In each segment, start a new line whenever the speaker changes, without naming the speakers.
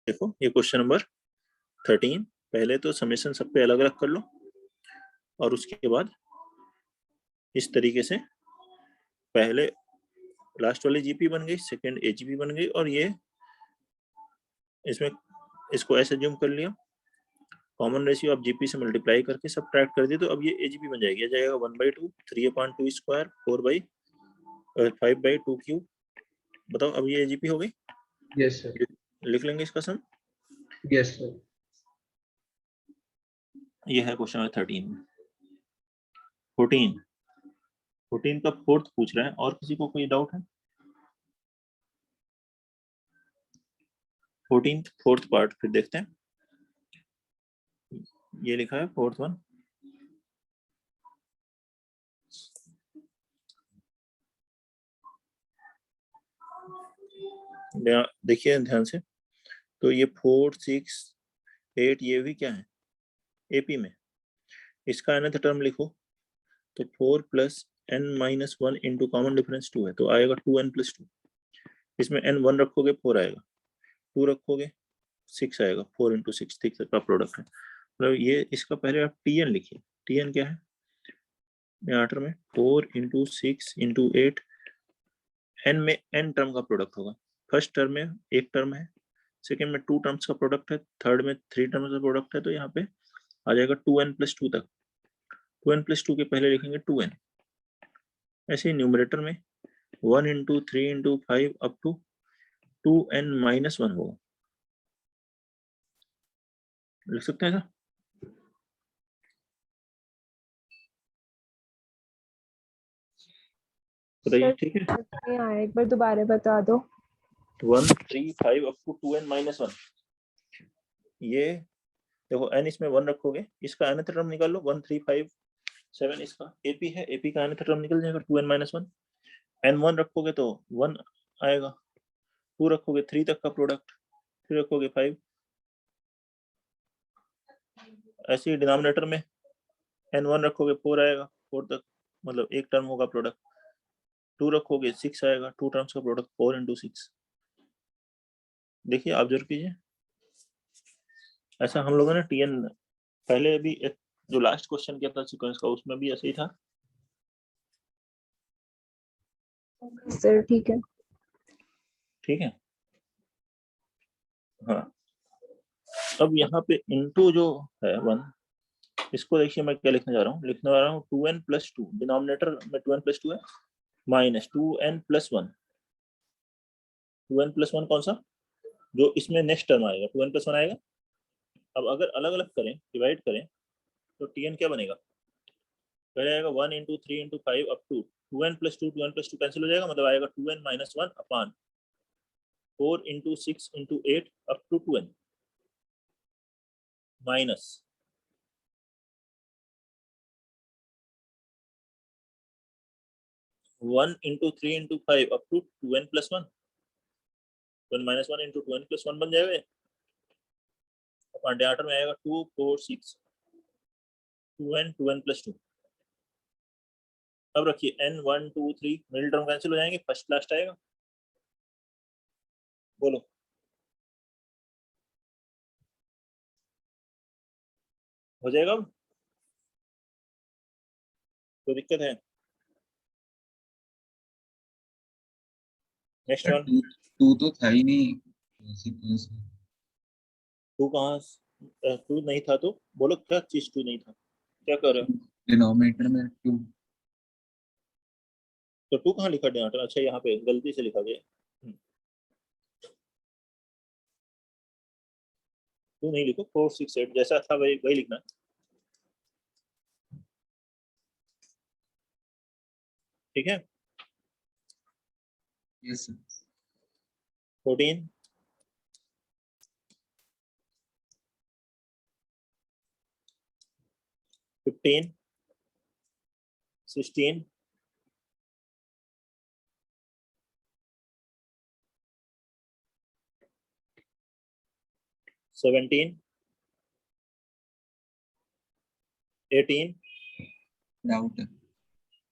देखो ये question number 13। पहले तो समेशन सब पे अलग अलग कर लो और उसके बाद इस तरीके से पहले लास्ट वाली जीपी बन गई, सेकंड एजीपी बन गई, और ये इसमें इसको ऐसे ज्यूम कर लिया, कॉमन रेशियो ऑफ जीपी से मल्टीप्लाई करके सब ट्रैक कर दिया, तो अब ये एजीपी बन जाएगी। आ जाएगा 1/2, 3/2 स्क्वायर, 5/2 क्यूब। बताओ अब ये एजीपी हो गई।
Yes sir.
लिख लेंगे इसका सम।
Yes sir.
ये है क्वेश्चन नंबर 13। 14 का फोर्थ पूछ रहे हैं, और किसी को कोई डाउट है? 14 फोर्थ पार्ट फिर देखते हैं। ये लिखा है फोर्थ वन। देखिए ध्यान से, तो ये 4, 6, 8 ये भी क्या है एपी में। इसका nth टर्म लिखो तो 4 + n-1 इंटू कॉमन डिफरेंस 2 है, तो आएगा 2n + 2। इसमें n 1 रखोगे 4 आएगा, 2 रखोगे 6 आएगा, 4 × 6 6 का प्रोडक्ट है। मतलब ये इसका पहले आप tn लिखिए। tn क्या है यहाँ टर्म में 4 × 6 × 8, n में n टर्म का प्रोडक्ट होगा। फर्स्ट टर्म में एक टर्म है, सेकेंड में 2 टर्म्स का प्रोडक्ट है, थर्ड में 3 टर्म्स का प्रोडक्ट है, तो यहाँ पे आ जाएगा 2n + 2 तक। 2n + 2 के पहले लिखेंगे 2n। ऐसे ही न्यूमरेटर में 1 × 3 × 5 अप टू 2n - 1 होगा। लिख सकते हैं ऐसा? बताइए ठीक है।
एक बार दोबारा बता दो।
1 3 5 अप टू 2n - 1। ये देखो n इसमें 1 रखोगे, इसका nth टर्म निकाल लो 1 3 5 7, इसका एपी है, एपी का nth टर्म निकल जाएगा 2n - 1। n 1 रखोगे तो 1 आएगा, 2 रखोगे 3 तक का प्रोडक्ट, 3 रखोगे 5। ऐसे ही डिनोमिनेटर में n 1 रखोगे 4 आएगा, 4 तक मतलब एक टर्म होगा प्रोडक्ट। 2 रखोगे 6 आएगा, 2 टर्म्स का प्रोडक्ट 4 × 6। देखिए आप जरूर कीजिए ऐसा। हम लोगों ने टीएन पहले भी एक जो लास्ट क्वेश्चन किया था सीक्वेंस का, उसमें भी ऐसे ही था।
सर ठीक है।
ठीक है हाँ। अब यहाँ पे इनटू जो है 1, इसको देखिए मैं क्या लिखने जा रहा हूँ। लिखने जा रहा हूँ 2n + 2, डिनोमिनेटर में 2n + 2 है, माइनस 2n + 1। 2n + 1 कौन सा, जो इसमें नेक्स्ट टर्म आएगा 2n + 1 आएगा। अब अगर अलग अलग करें, डिवाइड करें, तो tn क्या बनेगा, पहले आएगा 1 × 3 × 5 up to 2n + 2, 2n + 2 cancel हो जाएगा, मतलब आएगा 2n - 1 upon 4 × 6 × 8 up to 2n minus 1 × 3 × 5 up to 2n + 1। 2n - 1 × 2n + 1 बन जाएगा। अपॉन डिनोमिनेटर में आएगा 2 4 6 2n 2n + 2। अब रखिए n 1 2 3 मिडिल टर्म कैंसिल हो जाएंगे, फर्स्ट लास्ट आएगा। बोलो हो जाएगा। अब कोई दिक्कत है? Next one.
टू तो था ही नहीं सीक्वेंस में।
टू कहाँ, टू नहीं था तो बोलो क्या चीज टू नहीं था, क्या कर रहे हो?
डिनोमिनेटर में 2।
तो टू कहाँ लिखा डिनोमिनेटर? अच्छा यहाँ पे गलती से लिखा गया। टू नहीं लिखो, 4 6 8 जैसा था वही वही लिखना। ठीक है।
यस
14 15 16 17 18
डाउट है।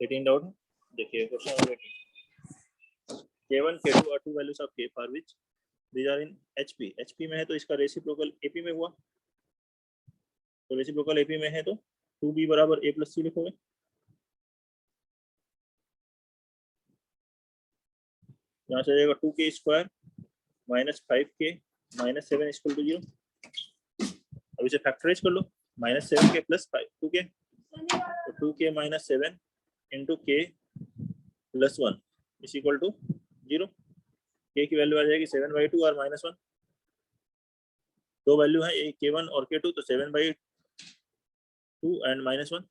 18 डाउट है। देखिए question number 18, K1 K2 are two values of K for which these are in HP, HP में है तो इसका रेसिप्रोकल एपी में हुआ, तो रेसिप्रोकल एपी में है तो 2b बराबर a प्लस सी लिखोगे। यहाँ से जाएगा 2k square minus 5k minus 7 equal to 0। अब इसे फैक्टराइज कर लो, माइनस 7k प्लस 2k, तो 2k minus 7 into k plus 1 is equal to 0। k की वैल्यू आ जाएगी 7/2 और -1, दो वैल्यू है एक k1 और k2, तो 7/2 एंड -1।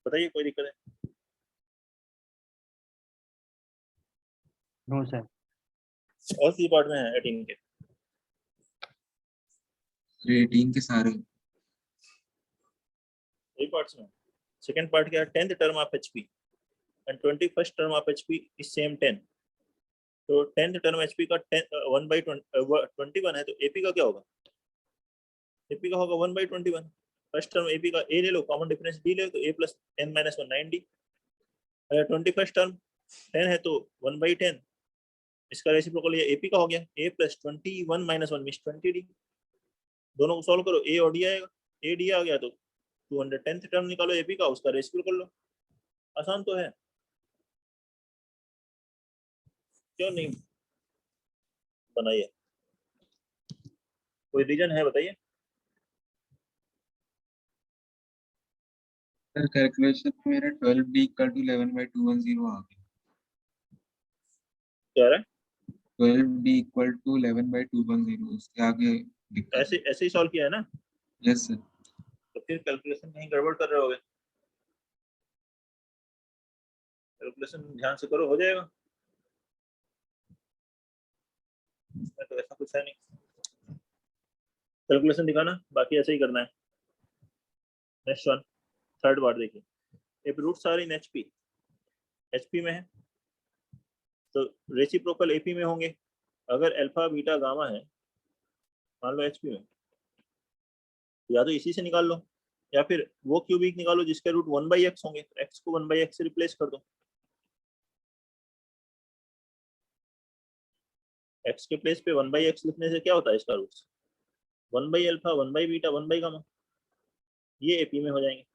बताइए कोई दिक्कत है?
No sir.
और सी पार्ट में है 18 के,
18 के सारे
ये पार्ट्स में। सेकंड पार्ट क्या है? 10th term of HP and 21st term of HP is same 10। तो 10th टर्म एचपी का 1/21 है, तो एपी का क्या होगा? एपी का होगा 1/21। फर्स्ट टर्म एपी का ए ले लो, कॉमन डिफरेंस डी ले, तो a प्लस 10 माइनस 1 9d। अगर 21st टर्म 10 है तो 1/10, इसका रेसिप्रोकल ये एपी का हो गया, a plus 21 minus 1 means 20d। दोनों को सॉल्व करो, a और d आएगा, a d आ गया तो 210th टर्म निकालो एपी का, उसका रेसिप्रोकल लो। आसान तो है, क्यों नहीं बनाइए? कोई रीजन है बताइए?
सर कैलकुलेशन में मेरा 12d इक्वल टू 11/210 आ गया।
क्या रहा है?
12d इक्वल टू 11/210, उसके आगे दिक्कत
ऐसे ऐसे ही सॉल्व किया है ना?
Yes sir.
तो फिर कैलकुलेशन कहीं गड़बड़ कर रहे होगे, कैलकुलेशन ध्यान से करो, हो जाएगा। इसमें तो ऐसा कुछ है नहीं, कैलकुलेशन दिखाना, बाकी ऐसे ही करना है। नेक्स्ट वन, थर्ड पार्ट देखिए, if roots are in HP, HP में है तो रेसिप्रोकल एपी में होंगे। अगर अल्फा बीटा गामा है मान लो एचपी में, या तो इसी से निकाल लो या फिर वो क्यूबिक निकालो जिसके रूट 1/x होंगे, तो x को 1/x से रिप्लेस कर दो। x के प्लेस पे 1/x लिखने से क्या होता है? इसका रूट 1/अल्फा 1/बीटा 1/गामा, ये एपी में हो जाएंगे।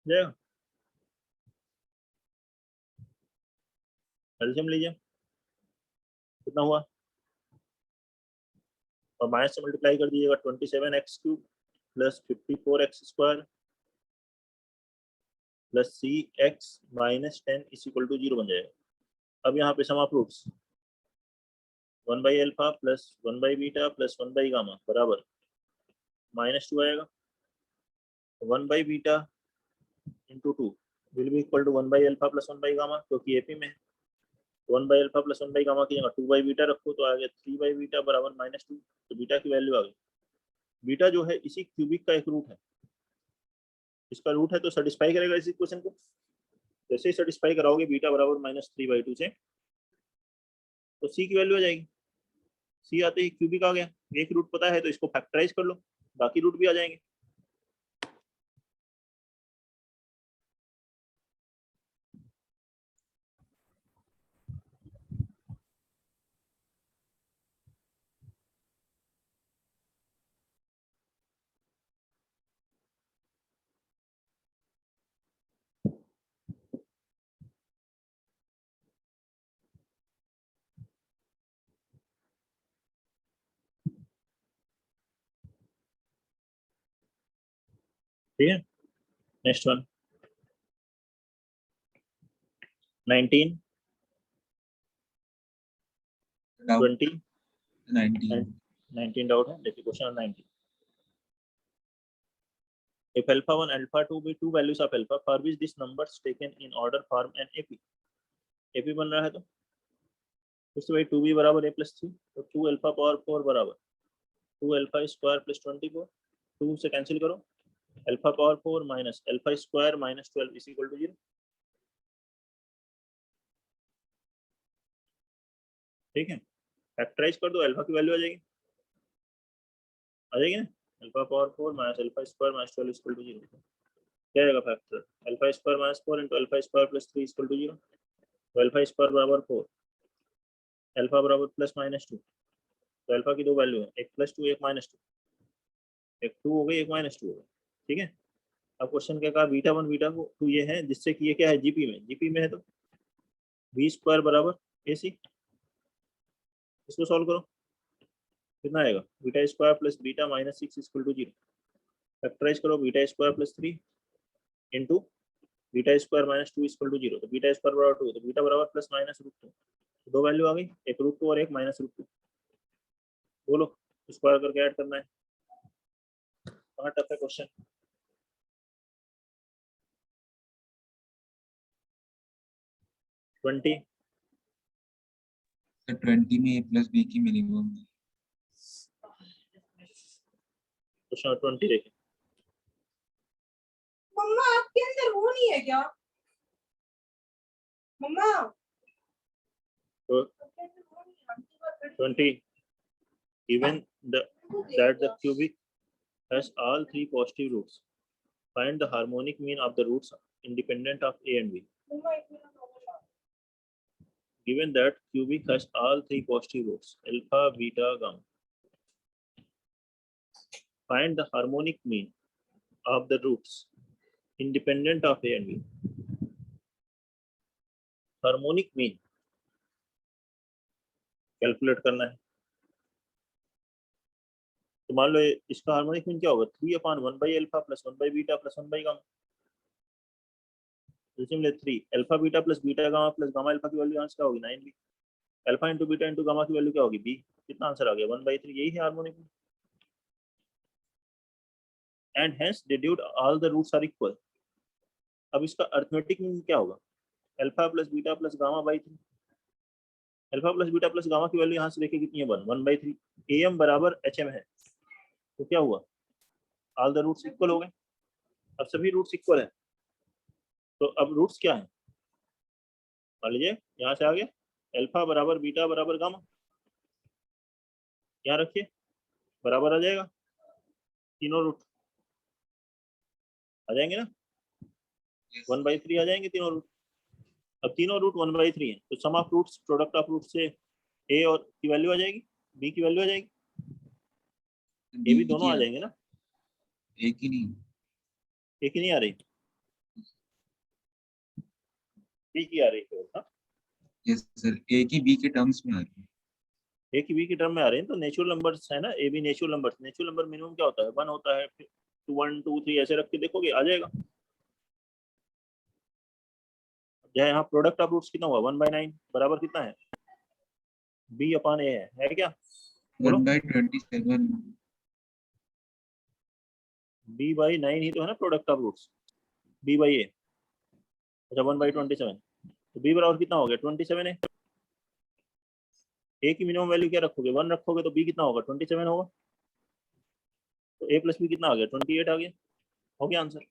जाएगा, एल्सियम लीजिए, कितना हुआ? और माइनस से मल्टीप्लाई कर दीजिएगा, 27x³ plus 54x² plus cx minus 10 is equal to 0 बन जाएगा। अब यहाँ पे सम ऑफ रूट्स 1/अल्फा प्लस 1/बीटा प्लस 1/गामा बराबर -2 आएगा। 1/बीटा into 2 will be equal to 1/अल्फा प्लस 1/गामा, क्योंकि एपी में 1/अल्फा प्लस 1/गामा की जगह 2/बीटा रखो तो आ गया 3/बीटा बराबर -2। तो बीटा की वैल्यू आ गई। बीटा जो है इसी क्यूबिक का एक रूट है, इसका रूट है तो सेटिस्फाई करेगा इस इक्वेशन को। जैसे ही सेटिस्फाई कराओगे बीटा बराबर -3/2 से, तो सी की वैल्यू आ जाएगी। सी आते ही क्यूबिक आ गया, एक रूट पता है तो इसको फैक्टराइज कर लो, बाकी रूट भी आ जाएंगे। ठीक है, next one 19
doubt
20
19
and 19 doubt है, देखिए question 19। If alpha 1 alpha 2 be two values of alpha for which these numbers taken in order form an AP, AP बन रहा है तो उससे भाई 2b बराबर a प्लस 3, तो 2 अल्फा पावर 4 बराबर 2 अल्फा स्क्वायर प्लस 24, 2 से कैंसिल करो, alpha power 4 minus alpha square minus 12 is equal to 0। ठीक है, फैक्टराइज कर दो, अल्फा की वैल्यू आ जाएगी ना, alpha power 4 minus alpha square minus 12 equal to 0। क्या आएगा factor? Alpha square minus 4 into alpha square plus 3 equal to 0, तो अल्फा स्क्वायर बराबर 4 अल्फा बराबर प्लस माइनस 2, तो अल्फा की दो वैल्यू है, एक +2 एक -2, एक 2 हो गई एक -2 हो गई, ठीक है। अब क्वेश्चन क्या कहा, β1 β2 ये है जिससे कि ये क्या है जीपी में है, तो v² बराबर AC, इसको सॉल्व करो कितना आएगा, β² plus beta minus 6 equal to 0, factorize करो, β² plus 3 into β² minus 2 equal to 0, तो β² बराबर 2, तो बीटा बराबर प्लस माइनस √2, दो वैल्यू आ गई, एक √2 और एक -√2, बोलो स्क्वायर करके ऐड करना है, कहाँ टफ है क्वेश्चन। ट्वेंटी
सर 20 में a प्लस b की मिनिमम
क्वेश्चन 20 देखें,
मम्मा आपके अंदर वो नहीं है क्या? मम्मा
तो
आपके अंदर वो नहीं है, आपकी बात करती
20 given that the cubic has all three positive roots, find the harmonic mean of the roots independent of a and b.
मम्मा एक मिनट होगा।
Given that cubic has all three positive roots alpha, beta, gamma, find the harmonic mean of the roots independent of a and b. Harmonic mean calculate करना है, तो मान लो इसका harmonic mean क्या होगा, 3/1/अल्फा plus 1/बीटा प्लस 1/गामा, इसमें 3 alpha beta plus beta gamma plus gamma alpha की वैल्यू आंसर क्या होगी 9b, alpha into beta into gamma की वैल्यू क्या होगी b, कितना आंसर आ गया 1/3, यही है harmonic mean, and hence deduce all the roots are equal. अब इसका अरिथमेटिक मीन क्या होगा, alpha plus beta plus gamma by 3, alpha plus beta plus gamma की वैल्यू यहाँ से देखिए कितनी है 1/3, am बराबर hm है, तो क्या हुआ ऑल द रूट्स इक्वल हो गए, अब सभी रूट्स इक्वल है, तो अब रूट्स क्या है, मान लीजिए यहाँ से आ गया अल्फा बराबर बीटा बराबर गामा, यहाँ रखिए बराबर आ जाएगा, तीनों रूट आ जाएंगे ना, 1/3 आ जाएंगे तीनों रूट, अब तीनों रूट 1/3 है, तो sum of roots product of root से ए और की वैल्यू आ जाएगी, बी की वैल्यू आ जाएगी, ए भी दोनों आ जाएंगे ना,
एक ही नहीं,
एक ही नहीं आ रही, बी की आ रही है, हाँ
यस सर a की b के टर्म्स में आ रही है।
ए की बी की टर्म में आ रहे हैं, तो नेचुरल नंबर्स है ना, A B natural number minimum क्या होता है 1 होता है, फिर 1 2 3 ऐसे रख के देखोगे आ जाएगा, जहाँ यहाँ प्रोडक्ट ऑफ रूट्स कितना हुआ 1/9 बराबर कितना है b/a है क्या, बोलो
1/27
b/9 ही तो है ना प्रोडक्ट ऑफ रूट्स, b/a, अच्छा 1/27, तो b बराबर कितना हो गया 27 है, a की मिनिमम वैल्यू क्या रखोगे 1 रखोगे, तो b कितना होगा 27 होगा, तो a प्लस b कितना आ गया 28 आ गया, हो गया आंसर।